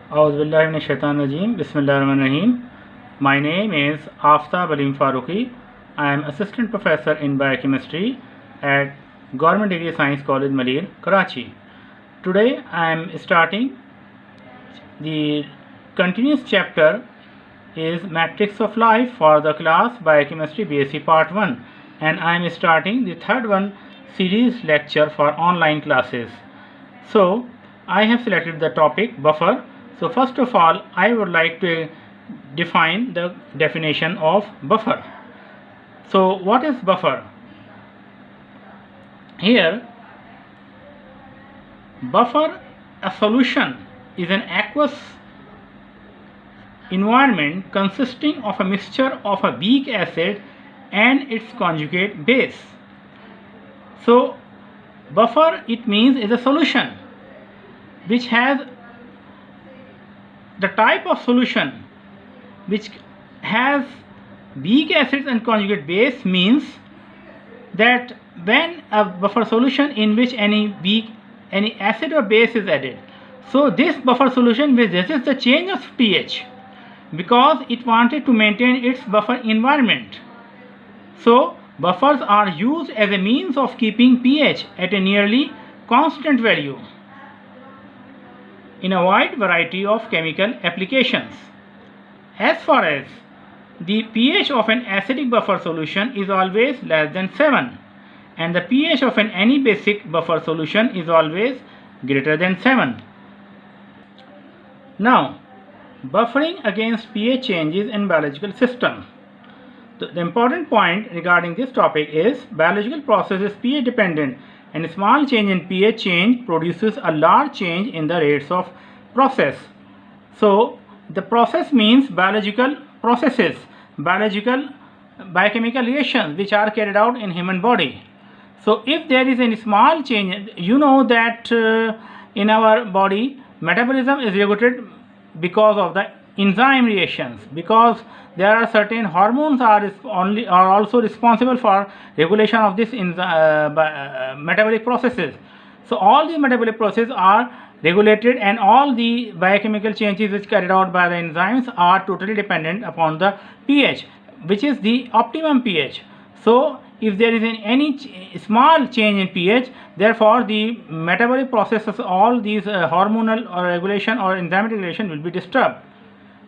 Auzubillahiminash-shaytanir-rajim. Bismillahir-rahmanir-rahim. My name is Aftab Aleem Farooqi. I am Assistant Professor in Biochemistry at Government Degree Science College, Malir, Karachi. Today I am starting the continuous chapter is Matrix of Life for the class Biochemistry BSc Part 1, and I am starting the third one series lecture for online classes. So I have selected the topic buffer. So first of all, I would like to define the definition of buffer. So what is buffer? Here, buffer, a solution, is an aqueous environment consisting of a mixture of a weak acid and its conjugate base. So buffer, it means, is a solution which has the type of solution which has weak acids and conjugate base, means that when a buffer solution in which any acid or base is added, so this buffer solution resists the change of pH because it wanted to maintain its buffer environment. So buffers are used as a means of keeping pH at a nearly constant value in a wide variety of chemical applications. As far as the pH of an acidic buffer solution is always less than 7, and the pH of an anibasic buffer solution is always greater than 7. Now, buffering against pH changes in biological systems. The important point regarding this topic is biological process is pH dependent, and a small change in pH change produces a large change in the rates of process. So the process means biological processes, biochemical reactions which are carried out in human body. So if there is a small change, you know that in our body metabolism is regulated because of the enzyme reactions, because there are certain hormones are also responsible for regulation of this metabolic processes. So all the metabolic processes are regulated, and all the biochemical changes which carried out by the enzymes are totally dependent upon the pH, which is the optimum pH. So if there is any small change in pH, therefore the metabolic processes, all these hormonal or regulation or enzymatic regulation will be disturbed.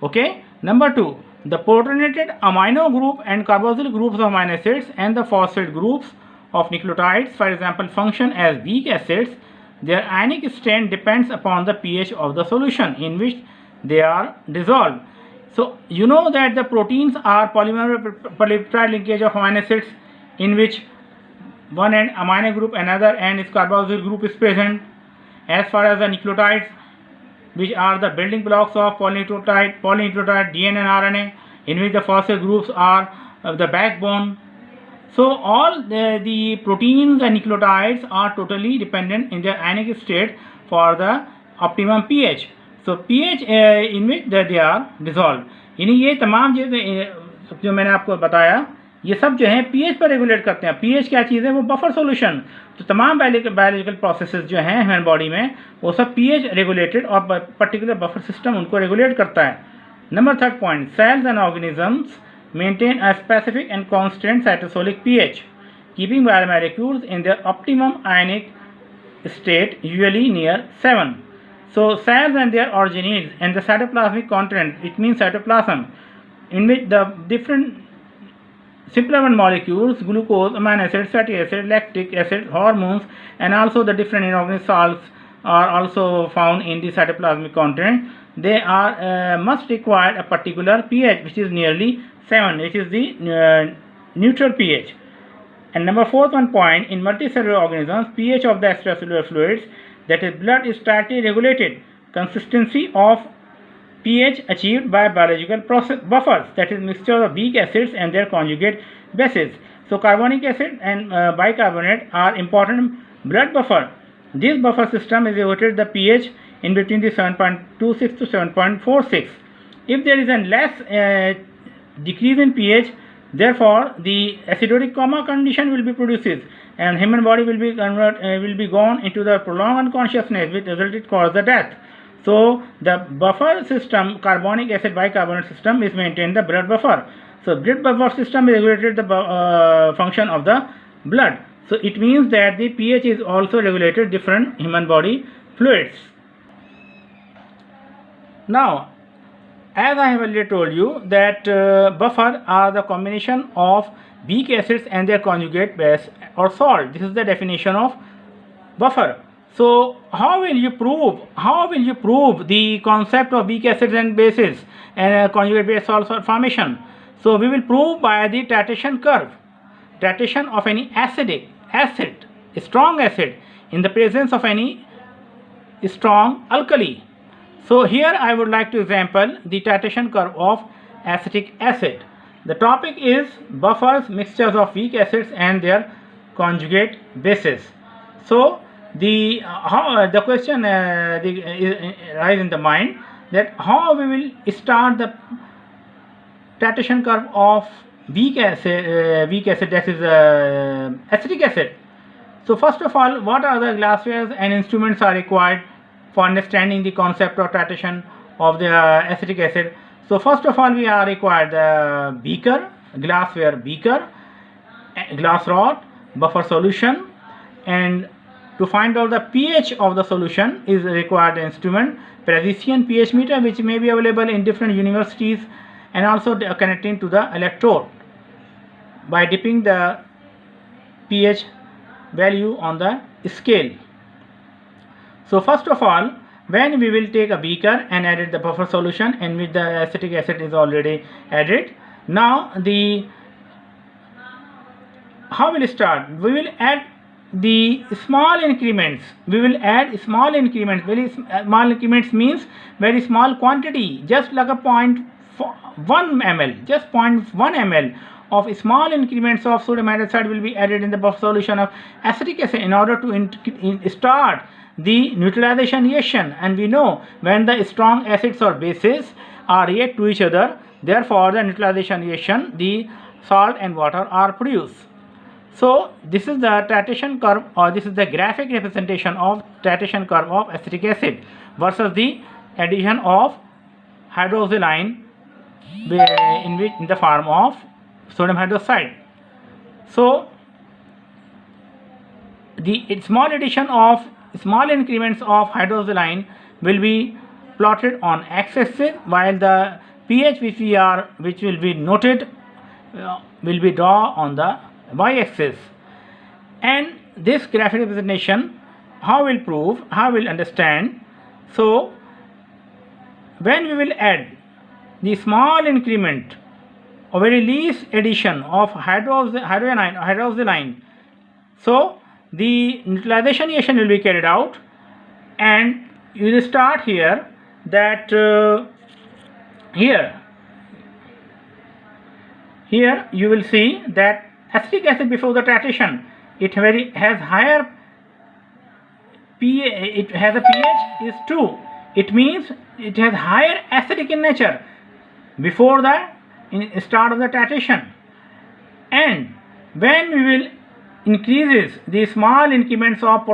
Okay. Number 2, the protonated amino group and carboxyl groups of amino acids and the phosphate groups of nucleotides, for example, function as weak acids. Their ionic strength depends upon the pH of the solution in which they are dissolved. So you know that the proteins are polypeptide linkage of amino acids in which one end amino group, another end is carboxyl group is present. As far as the nucleotides, which are the building blocks of polynucleotide, DNA and RNA, in which the phosphate groups are the backbone. So all the proteins and nucleotides are totally dependent in their ionic state for the optimum pH. So pH in which they are dissolved. यानी ये तमाम जो मैंने आपको बताया, ये सब जो है पीएच पर रेगुलेट करते हैं. पीएच क्या चीज़ है? वो बफर सॉल्यूशन. तो तमाम बायोलॉजिकल प्रोसेसेस जो हैं ह्यूमन बॉडी में, वो सब पीएच रेगुलेटेड और पर्टिकुलर बफर सिस्टम उनको रेगुलेट करता है. Number 3 point, cells and organisms maintain a specific and constant cytosolic pH, keeping biomolecules in their optimum ionic state, usually near 7. So cells and their organelles and the cytoplasmic content, it means cytoplasm, in which the different simpler one molecules, glucose, amino acids, fatty acid, lactic acid, hormones, and also the different inorganic salts are also found in the cytoplasmic content. They are must require a particular pH which is nearly 7, which is the neutral pH. And number 4 point, in multicellular organisms, pH of the extracellular fluids, that is blood, is tightly regulated. Consistency of pH achieved by biological process buffers, that is mixture of weak acids and their conjugate bases. So carbonic acid and bicarbonate are important blood buffer. This buffer system is regulated the pH in between the 7.26 to 7.46. If there is a less decrease in pH, therefore the acidotic coma condition will be produced, and human body will be gone into the prolonged unconsciousness, which resulted cause the death. So the buffer system, carbonic acid bicarbonate system, is maintained the blood buffer. So blood buffer system regulated the function of the blood. So it means that the pH is also regulated different human body fluids. Now, as I have already told you that buffer are the combination of weak acids and their conjugate base or salt. This is the definition of buffer. So how will you prove the concept of weak acids and bases and conjugate base salt formation? So we will prove by the titration curve. Titration of any strong acid in the presence of any strong alkali. So here I would like to example the titration curve of acetic acid. The topic is buffers, mixtures of weak acids and their conjugate bases. So the question rise in the mind that how we will start the titration curve of weak acid, that is acetic acid. So first of all, what are the glasswares and instruments are required for understanding the concept of titration of the acetic acid? So first of all, we are required the beaker, glassware beaker, glass rod, buffer solution, and to find out the pH of the solution is required instrument, Parisian pH meter, which may be available in different universities, and also connecting to the electrode by dipping the pH value on the scale. So first of all, when we will take a beaker and added the buffer solution in which the acetic acid is already added. Now how will start? We will add the small increments. We will add small increments. Very small increments means very small quantity, just like a 0.1 ml, just 0.1 ml of small increments of sodium hydroxide will be added in the buffer solution of acetic acid in order to start the neutralization reaction. And we know when the strong acids or bases are react to each other, therefore the neutralization reaction, the salt and water are produced. So this is the titration curve, or this is the graphic representation of titration curve of acetic acid versus the addition of hydroxyline in the form of sodium hydroxide. So the small addition of small increments of hydroxyline will be plotted on x-axis, while the pH which will be noted will be drawn on the y-axis. And this graphic representation, how will prove, how will understand? So when we will add the small increment or very least addition of hydroxyline, so the neutralization reaction will be carried out, and you will start here that here you will see that acetic acid before the titration, it has higher pH, it has a pH is 2. It means it has higher acidic in nature before the start of the titration. And when we will increases the small increments of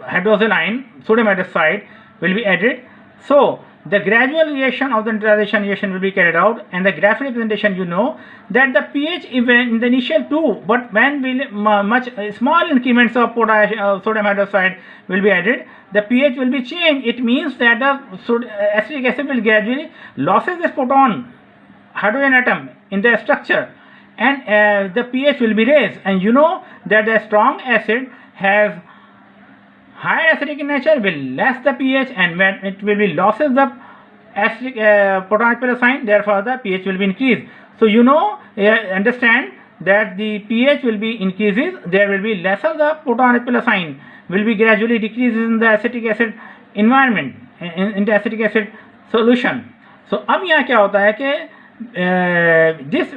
hydroxyline, sodium hydroxide will be added, so the gradual reaction of the neutralization reaction will be carried out. And the graphic representation, you know that the pH even in the initial 2, but when much small increments of sodium hydroxide will be added, the pH will be changed. It means that the acetic acid will gradually loses this proton hydrogen atom in the structure, and the pH will be raised. And you know that the strong acid has higher acidic in nature, will less the pH, and when it will be losses the acidic proton sign, therefore the pH will be increased. So you know, understand that the pH will be increases, there will be lesser the proton sign will be gradually decreases in the acetic acid environment, in the acetic acid solution. So अब यहाँ क्या होता है कि this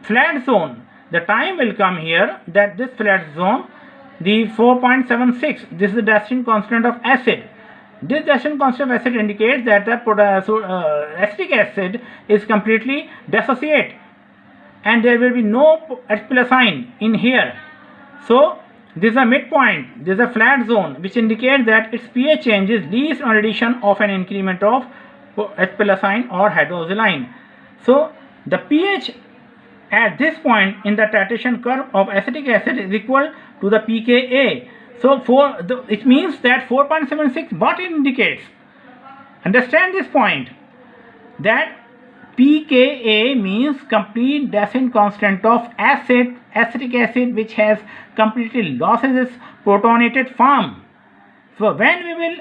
flat zone, the time will come here that this flat zone, the 4.76, this is the Daston constant of acid. This Daston constant of acid indicates that the acetic acid is completely dissociate and there will be no H+ sign in here. So This is a midpoint. This is a flat zone which indicates that its pH change is least on addition of an increment of H+ ion or hydroxyl. So the pH at this point in the titration curve of acetic acid is equal to the pKa. So it means that 4.76, what it indicates, understand this point, that pKa means complete Dassin constant of acetic acid which has completely lost its protonated form. So when we will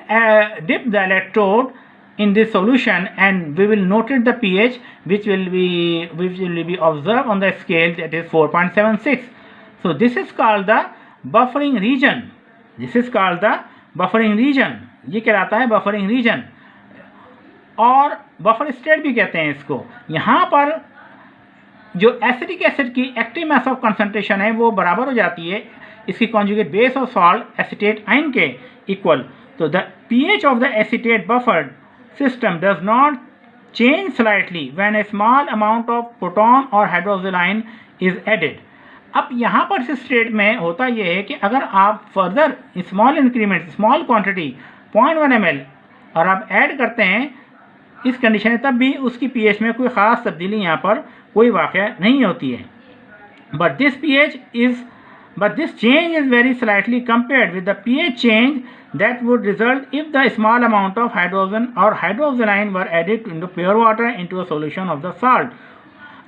dip the electrode in this solution and we will note the pH which will be observed on the scale, that is 4.76. So this is called the buffering region. This is called the buffering region. ये कहलाता है buffering region और buffer state भी कहते हैं इसको। यहाँ पर जो एसिटिक एसिड की एक्टिव मास ऑफ कंसंट्रेशन है वो बराबर हो जाती है इसकी कॉन्जुगेट बेस और सॉल्ट एसीटेट आयन के इक्वल। तो the pH of the acetate buffered system does not change slightly when a small amount of proton or hydroxyl ion is added. अब यहाँ पर इस स्टेट में होता यह है कि अगर आप further small increment small quantity 0.1 ml और आप ऐड करते हैं इस कंडीशन में, तब भी उसकी पीएच में कोई ख़ास तब्दीली यहाँ पर कोई वाक़या नहीं होती है। But this change is very slightly compared with the pH change that would result if the small amount of hydrogen or hydroxyl ion were added into pure water into a solution of the salt.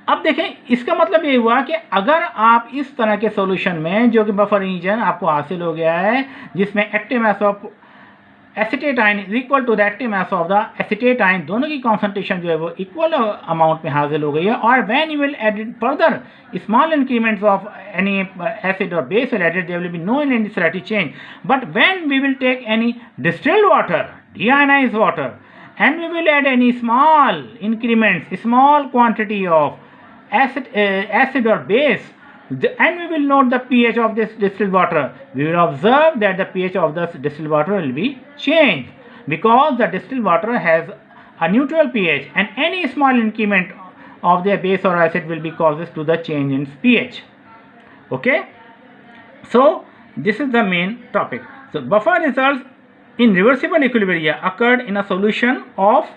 अब देखें, इसका मतलब ये हुआ कि अगर आप इस तरह के सॉल्यूशन में जो कि बफर रीजन आपको हासिल हो गया है जिसमें active mass of acetate ion is equal to the active mass of the acetate ion, दोनों की कॉन्सेंट्रेशन जो है वो इक्वल अमाउंट में हासिल हो गई है, और when you will edit further small increments of any acid or base will edit there will be no any slight change. But when we will take any distilled water, deionized water, and we will add any small increments, small quantity of acid or base, and we will note the pH of this distilled water, we will observe that the pH of the distilled water will be changed because the distilled water has a neutral pH, and any small increment of the base or acid will be causes to the change in pH. Okay, so this is the main topic. So buffer results in reversible equilibria occurred in a solution of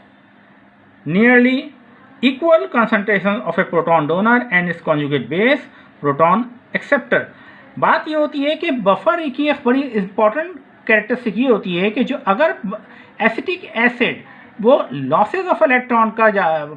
nearly equal concentration of a proton donor and its conjugate base proton acceptor. बात ये होती है कि buffer की एक बड़ी important characteristic ये होती है कि जो अगर एसिटिक एसिड वो लॉसेज ऑफ इलेक्ट्रॉन का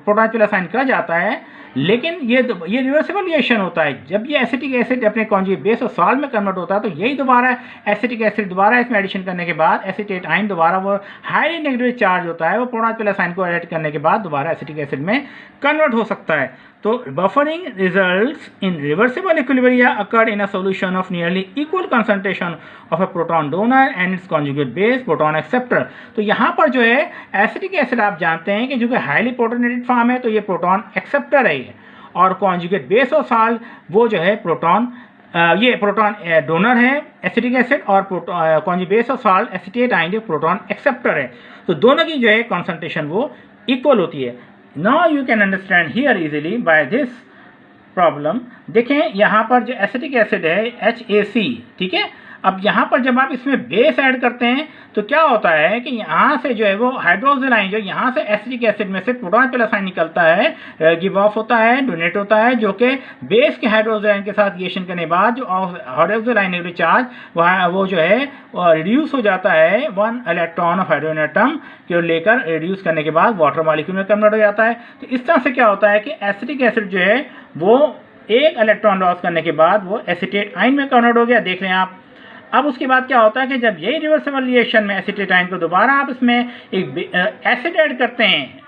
प्रोटॉन प्लस आयन का जाता है, लेकिन ये रिवर्सिबल रिएक्शन होता है। जब ये एसिटिक एसिड अपने कॉन्जुगेट बेस और सॉल्ट में कन्वर्ट होता है तो यही दोबारा एसिटिक एसिड दोबारा इसमें एडिशन करने के बाद एसिटेट आयन दोबारा वो हाईली नेगेटिव चार्ज होता है, वो प्रोटॉन प्लस आयन को ऐड करने के बाद दोबारा एसिटिक एसिड में कन्वर्ट हो सकता है। तो buffering results in reversible equilibria occurred in a solution of nearly equal concentration of a proton donor and it's conjugate base proton acceptor. तो यहाँ पर जो है एसिटिक एसिड आप जानते हैं कि जो कि हाईली प्रोटोनेटेड फॉर्म है तो ये प्रोटॉन एक्सेप्टर है, और कॉन्जुगेट बेस और सॉल्ट वो जो है प्रोटॉन डोनर है एसिटिक एसिड, और कॉन्जुगेट बेस और सॉल्ट एसिटेट आयन जो प्रोटॉन एक्सेप्टर है। तो दोनों की जो है कॉन्सेंट्रेशन वो इक्वल होती है। Now you can understand here easily by this problem. देखें यहाँ पर जो एसिटिक एसिड है HAC, ठीक है। अब यहाँ पर जब आप इसमें बेस ऐड करते हैं तो क्या होता है कि यहाँ से जो है वो हाइड्रोक्सिल आयन जो यहाँ से एसिटिक एसिड में से प्रोटॉन प्लस आयन निकलता है, गिव ऑफ होता है, डोनेट होता है, जो कि बेस के हाइड्रोक्सिल आयन के साथ रिएक्शन करने के बाद जो हाइड्रोक्सिल आयन नेगेटिव चार्ज वो जो है रिड्यूस हो जाता है 1 इलेक्ट्रॉन ऑफ हाइड्रोजन एटम को लेकर रिड्यूस करने के बाद वाटर मॉलिक्यूल में कन्वर्ट हो जाता है। तो इस तरह से क्या होता है कि एसिटिक एसिड जो है वो एक इलेक्ट्रॉन लॉस करने के बाद वो एसिटेट आयन में कन्वर्ट हो गया, देख लें आप। अब उसके बाद क्या होता है कि जब यही रिवर्सिबल रिएक्शन में एसिटेट आयन को दोबारा आप इसमें एक एसिड ऐड करते हैं,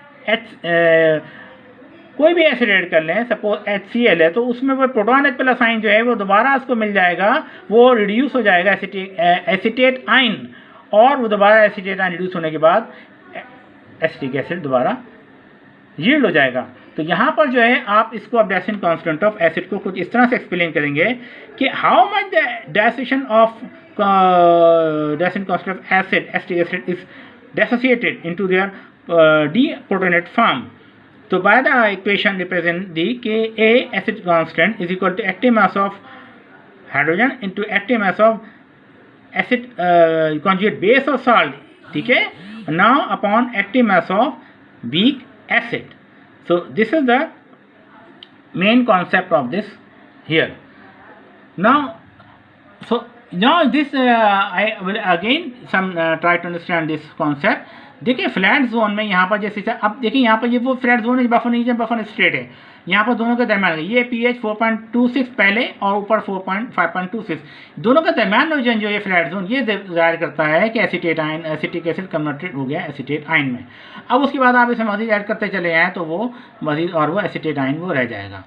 कोई भी एसिड ऐड कर लें, सपोज HCl है, तो उसमें वो प्रोटॉन H प्लस आयन जो है वो दोबारा उसको मिल जाएगा, वो रिड्यूस हो जाएगा एसिटेट आयन, और वो दोबारा एसिटेट आयन रिड्यूस होने के बाद एसिटिक एसिड दोबारा यील्ड हो जाएगा। तो यहाँ पर जो है आप इसको अब डायसेशन कांस्टेंट ऑफ एसिड को कुछ इस तरह से एक्सप्लेन करेंगे कि how much the dissociation of dissociation constant of acid acetic acid is dissociated into their deprotonate form. तो by the equation represent the Ka acid constant is equal to active mass of hydrogen into active mass of acid conjugate base of salt, ठीक है, now upon active mass of weak acid. So this is the main concept of this here. Now this I will again try to understand this concept. देखिए flat zone में यहाँ पर जैसे अब देखिए यहाँ पर ये वो फ्लैट जोन है, बफर नहीं है, बफर स्ट्रेट है, यहाँ पर दोनों के दरम्यान ये pH 4.26 पहले और ऊपर 5.26, दोनों का दरम्यान रीजन जो ये फ्लैट जोन ये जाहिर करता है कि acetate ion, acetic acid converted हो गया एसीटेट आयन में। अब उसके बाद आप इसे मजीद ऐड करते चले जाएँ तो वो मजीद और वो एसीटेट आयन वो रह जाएगा।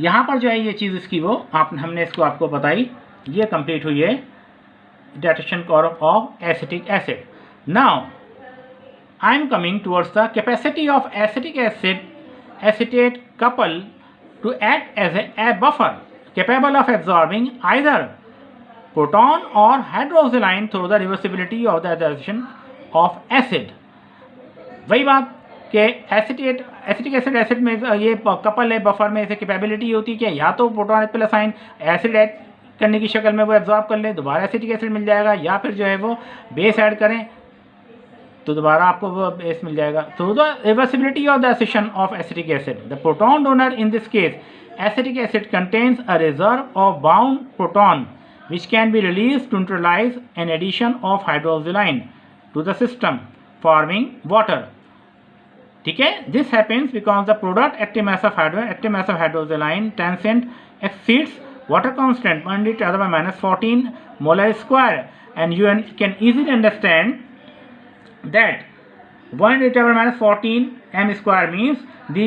यहाँ पर जो है ये चीज़ इसकी वो हमने इसको आपको बताई, ये कंप्लीट हुई है dilution curve of acetic acid. Now I am coming towards the capacity of acetic acid acetate couple to act as a buffer capable of absorbing either proton or hydroxyline through the reversibility of the adsorption of acid। वही बात कि acetic acid acid में ये couple है, buffer में इसे capability होती है कि या तो proton plus ion acid add करने की शक्ल में वो एब्जॉर्ब कर लें, दोबारा एसिटिक एसिड मिल जाएगा, या फिर जो है वो बेस ऐड करें तो दोबारा आपको वो बेस मिल जाएगा। Through the reversibility of the dissociation of acetic acid, the proton donor in this case acetic acid contains a reserve of bound proton which can be released to neutralize an addition of hydroxyline to the system forming water। ठीक है, this happens because the product active mass of hydroxyline transient exceeds water constant 1×10⁻⁻14 molar square, and you can easily understand that 1×10⁻⁻14 m square means the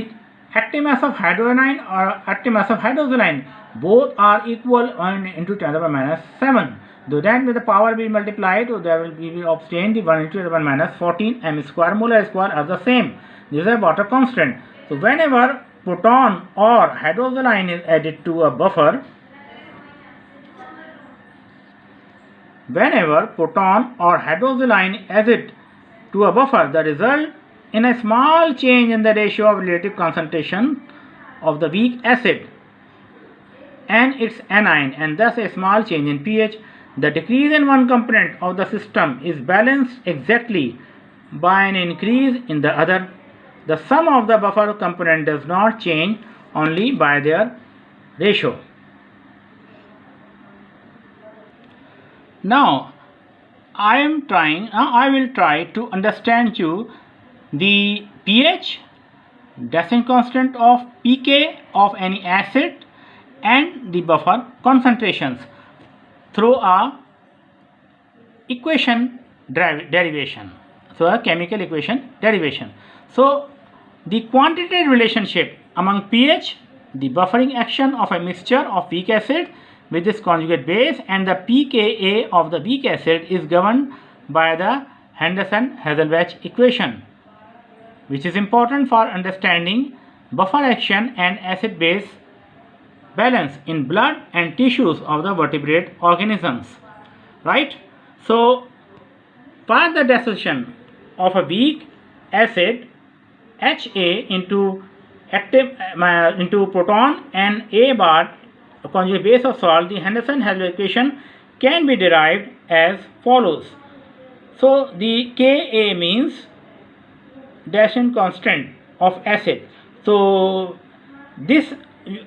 active mass of hydroxyline or active mass of hydroxyline both are equal 1×10⁻⁷. Though that with the power be multiplied, so there will be obtained the 1×10⁻⁻14 m square molar square are the same. This is a water constant. So whenever proton or hydroxyline is added to a buffer, to a buffer, the result in a small change in the ratio of relative concentration of the weak acid and its anion, and thus a small change in pH. The decrease in one component of the system is balanced exactly by an increase in the other. The sum of the buffer component does not change, only by their ratio. Now I will try to understand you the pH, Dassin constant of pK of any acid and the buffer concentrations through a equation derivation, so a chemical equation derivation. So the quantitative relationship among pH, the buffering action of a mixture of weak acid with this conjugate base, and the pKa of the weak acid is governed by the Henderson-Hasselbalch equation, which is important for understanding buffer action and acid-base balance in blood and tissues of the vertebrate organisms, right? So for the dissociation of a weak acid Ha into proton and A bar conjugate base of salt, the Henderson-Hasselbalch equation can be derived as follows. So the Ka means Dassin constant of acid. So this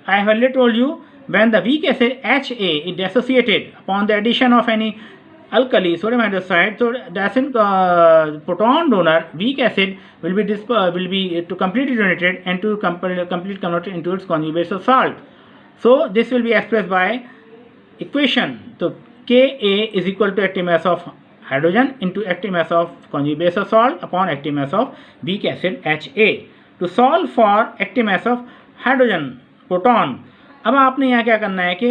I have already told you, when the weak acid Ha is dissociated upon the addition of any alkali, sodium hydroxide, so Dassin proton donor weak acid will be to completely donated and to complete converted into its conjugate base of salt. So this will be expressed by equation. So Ka is equal to active mass of hydrogen into active mass of conjugate base of salt upon active mass of weak acid Ha. To solve for active mass of hydrogen proton, अब आपने यहाँ क्या करना है कि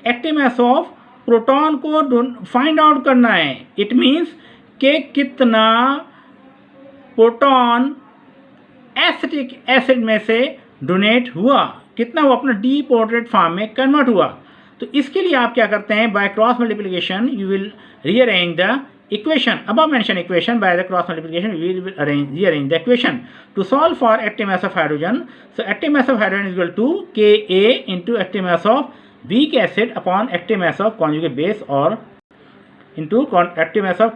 active mass of proton को find out करना है। इट मीन्स कि कितना प्रोटॉन एसिटिक एसिड में से डोनेट हुआ, कितना वो अपना डीपोर्टेड फॉर्म में कन्वर्ट हुआ। तो इसके लिए आप क्या करते हैं, by cross multiplication you will rearrange the equation, above mentioned equation. By the cross multiplication we will rearrange the equation to solve for active mass of hydrogen. So active mass of hydrogen is equal to Ka into active mass of weak acid upon active mass of conjugate base or into active mass of